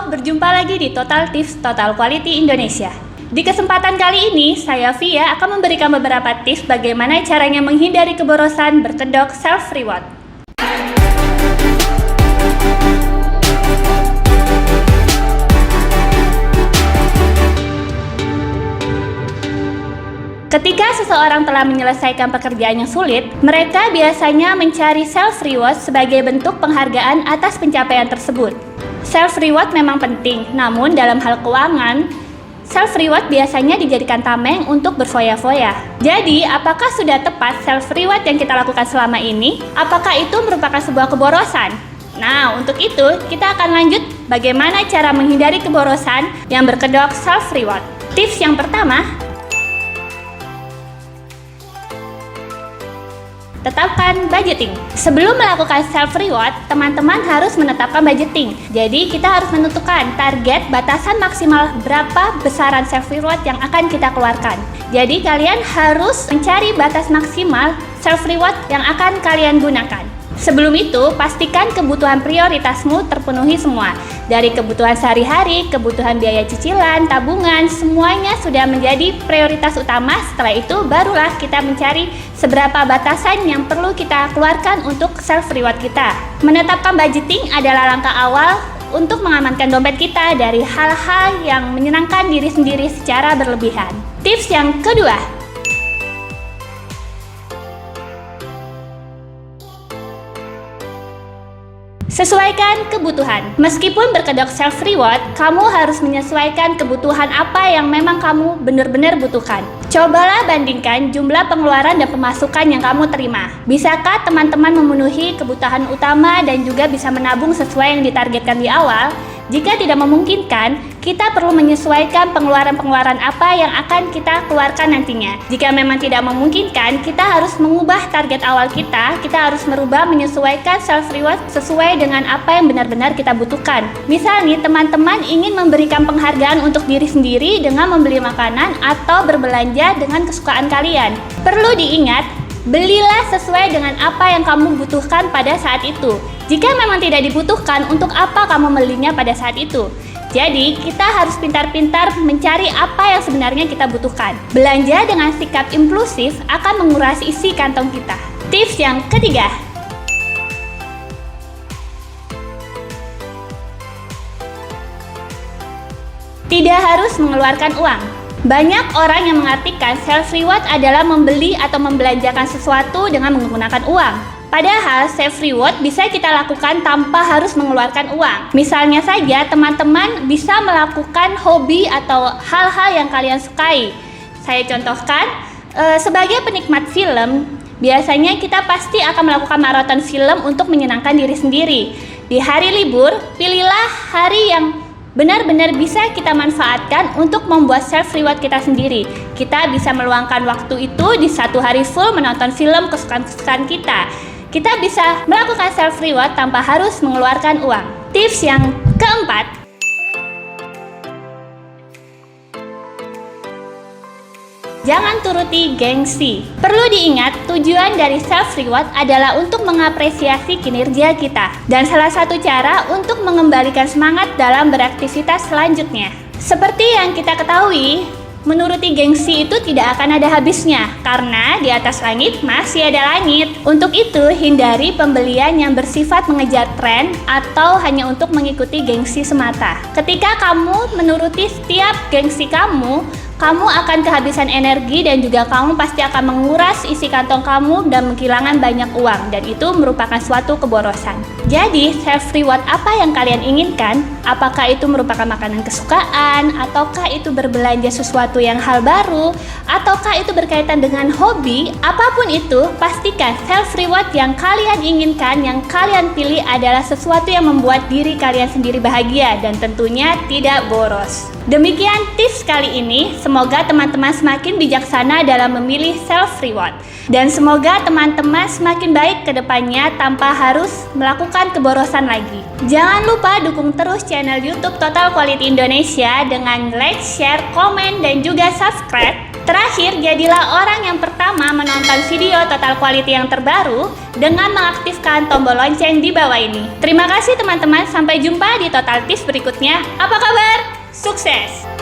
Halo, berjumpa lagi di Total Tips Total Quality Indonesia. Di kesempatan kali ini, saya Via akan memberikan beberapa tips bagaimana caranya menghindari keborosan berkedok self-reward. Ketika seseorang telah menyelesaikan pekerjaan yang sulit, mereka biasanya mencari self-reward sebagai bentuk penghargaan atas pencapaian tersebut. Self-reward memang penting, namun dalam hal keuangan, self-reward biasanya dijadikan tameng untuk berfoya-foya. Jadi, apakah sudah tepat self-reward yang kita lakukan selama ini? Apakah itu merupakan sebuah keborosan? Nah, untuk itu, kita akan lanjut bagaimana cara menghindari keborosan yang berkedok self-reward. Tips yang pertama, tetapkan budgeting. Sebelum melakukan self-reward, teman-teman harus menetapkan budgeting. Jadi, kita harus menentukan target batasan maksimal berapa besaran self-reward yang akan kita keluarkan. Jadi, kalian harus mencari batas maksimal self-reward yang akan kalian gunakan. Sebelum itu, pastikan kebutuhan prioritasmu terpenuhi semua. Dari kebutuhan sehari-hari, kebutuhan biaya cicilan, tabungan, semuanya sudah menjadi prioritas utama. Setelah itu, barulah kita mencari seberapa batasan yang perlu kita keluarkan untuk self-reward kita. Menetapkan budgeting adalah langkah awal untuk mengamankan dompet kita dari hal-hal yang menyenangkan diri sendiri secara berlebihan. Tips yang kedua, sesuaikan kebutuhan. Meskipun berkedok self-reward, kamu harus menyesuaikan kebutuhan apa yang memang kamu benar-benar butuhkan. Cobalah bandingkan jumlah pengeluaran dan pemasukan yang kamu terima. Bisakah teman-teman memenuhi kebutuhan utama dan juga bisa menabung sesuai yang ditargetkan di awal? Jika tidak memungkinkan, kita perlu menyesuaikan pengeluaran-pengeluaran apa yang akan kita keluarkan nantinya. Jika memang tidak memungkinkan, kita harus mengubah target awal kita. Kita harus merubah menyesuaikan self-reward sesuai dengan apa yang benar-benar kita butuhkan. Misal nih, teman-teman ingin memberikan penghargaan untuk diri sendiri dengan membeli makanan atau berbelanja dengan kesukaan kalian. Perlu diingat, belilah sesuai dengan apa yang kamu butuhkan pada saat itu. Jika memang tidak dibutuhkan, untuk apa kamu membelinya pada saat itu? Jadi, kita harus pintar-pintar mencari apa yang sebenarnya kita butuhkan. Belanja dengan sikap impulsif akan menguras isi kantong kita. Tips yang ketiga, tidak harus mengeluarkan uang. Banyak orang yang mengartikan self-reward adalah membeli atau membelanjakan sesuatu dengan menggunakan uang. Padahal self-reward bisa kita lakukan tanpa harus mengeluarkan uang. Misalnya saja, teman-teman bisa melakukan hobi atau hal-hal yang kalian sukai. Saya contohkan, sebagai penikmat film, biasanya kita pasti akan melakukan maraton film untuk menyenangkan diri sendiri. Di hari libur, pilihlah hari yang benar-benar bisa kita manfaatkan untuk membuat self-reward kita sendiri. Kita bisa meluangkan waktu itu di satu hari full menonton film kesukaan kita. Kita bisa melakukan self-reward tanpa harus mengeluarkan uang. Tips yang keempat, jangan turuti gengsi. Perlu diingat, tujuan dari self-reward adalah untuk mengapresiasi kinerja kita. Dan salah satu cara untuk mengembalikan semangat dalam beraktivitas selanjutnya. Seperti yang kita ketahui, menuruti gengsi itu tidak akan ada habisnya, karena di atas langit masih ada langit. Untuk itu, hindari pembelian yang bersifat mengejar tren atau hanya untuk mengikuti gengsi semata. Ketika kamu menuruti setiap gengsi kamu akan kehabisan energi dan juga kamu pasti akan menguras isi kantong kamu dan kehilangan banyak uang, dan itu merupakan suatu keborosan. Jadi, self-reward apa yang kalian inginkan? Apakah itu merupakan makanan kesukaan, ataukah itu berbelanja sesuatu yang hal baru, ataukah itu berkaitan dengan hobi? Apapun itu, pastikan self-reward yang kalian inginkan, yang kalian pilih adalah sesuatu yang membuat diri kalian sendiri bahagia dan tentunya tidak boros. Demikian tips kali ini. Semoga teman-teman semakin bijaksana dalam memilih self-reward. Dan semoga teman-teman semakin baik ke depannya tanpa harus melakukan keborosan lagi. Jangan lupa dukung terus channel YouTube Total Quality Indonesia dengan like, share, komen, dan juga subscribe. Terakhir, jadilah orang yang pertama menonton video Total Quality yang terbaru dengan mengaktifkan tombol lonceng di bawah ini. Terima kasih teman-teman, sampai jumpa di Total Tips berikutnya. Apa kabar? Sukses!